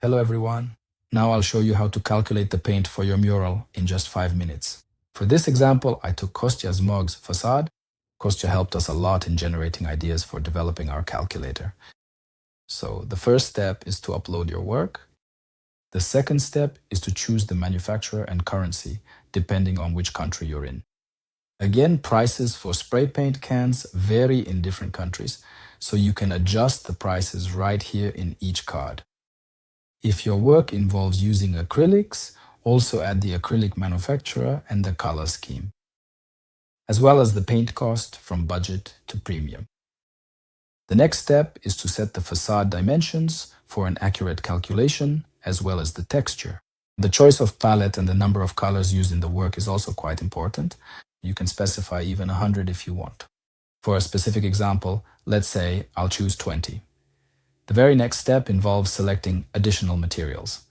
Hello everyone. Now I'll show you how to calculate the paint for your mural in just 5 minutes. For this example, I took Kostya Zmog's facade. Kostya helped us a lot in generating ideas for developing our calculator. So the first step is to upload your work. The second step is to choose the manufacturer and currency, depending on which country you're in. Again, prices for spray paint cans vary in different countries, so you can adjust the prices right here in each card. If your work involves using acrylics, also add the acrylic manufacturer and the color scheme, as well as the paint cost from budget to premium. The next step is to set the facade dimensions for an accurate calculation, as well as the texture. The choice of palette and the number of colors used in the work is also quite important. You can specify even 100 if you want. For a specific example, let's say I'll choose 20. The very next step involves selecting additional materials,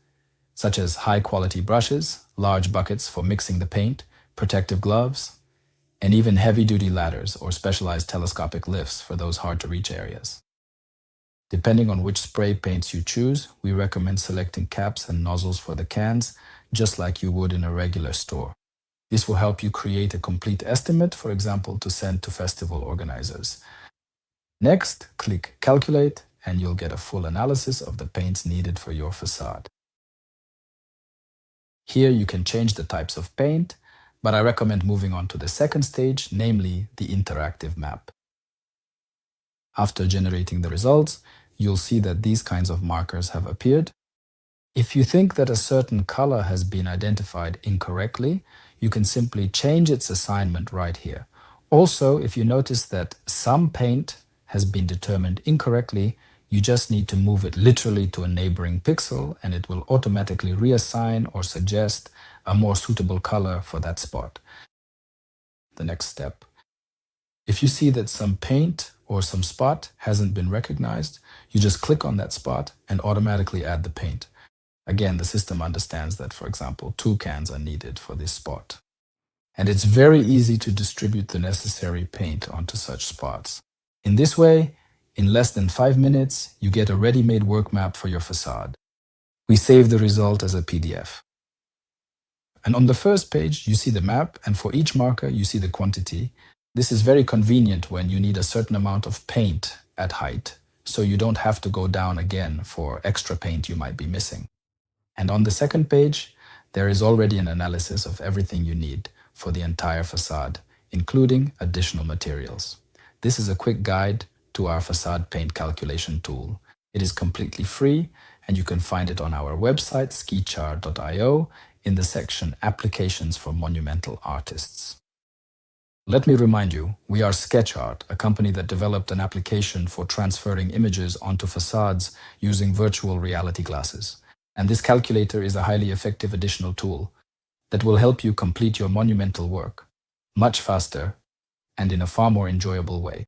such as high-quality brushes, large buckets for mixing the paint, protective gloves, and even heavy-duty ladders or specialized telescopic lifts for those hard-to-reach areas. Depending on which spray paints you choose, we recommend selecting caps and nozzles for the cans, just like you would in a regular store. This will help you create a complete estimate, for example, to send to festival organizers. Next, click Calculate, and you'll get a full analysis of the paints needed for your facade. Here you can change the types of paint, but I recommend moving on to the second stage, namely the interactive map. After generating the results, you'll see that these kinds of markers have appeared. If you think that a certain color has been identified incorrectly, you can simply change its assignment right here. Also, if you notice that some paint has been determined incorrectly, you just need to move it literally to a neighboring pixel and it will automatically reassign or suggest a more suitable color for that spot. The next step. If you see that some paint or some spot hasn't been recognized, you just click on that spot and automatically add the paint. Again, the system understands that, for example, 2 cans are needed for this spot. And it's very easy to distribute the necessary paint onto such spots. In this way, in less than 5 minutes, you get a ready-made work map for your facade. We save the result as a PDF. And on the first page, you see the map, and for each marker, you see the quantity. This is very convenient when you need a certain amount of paint at height, so you don't have to go down again for extra paint you might be missing. And on the second page, there is already an analysis of everything you need for the entire facade, including additional materials. This is a quick guide to our facade paint calculation tool. It is completely free, and you can find it on our website, sketchar.io, in the section Applications for Monumental Artists. Let me remind you, we are Sketchar, a company that developed an application for transferring images onto facades using virtual reality glasses. And this calculator is a highly effective additional tool that will help you complete your monumental work much faster and in a far more enjoyable way.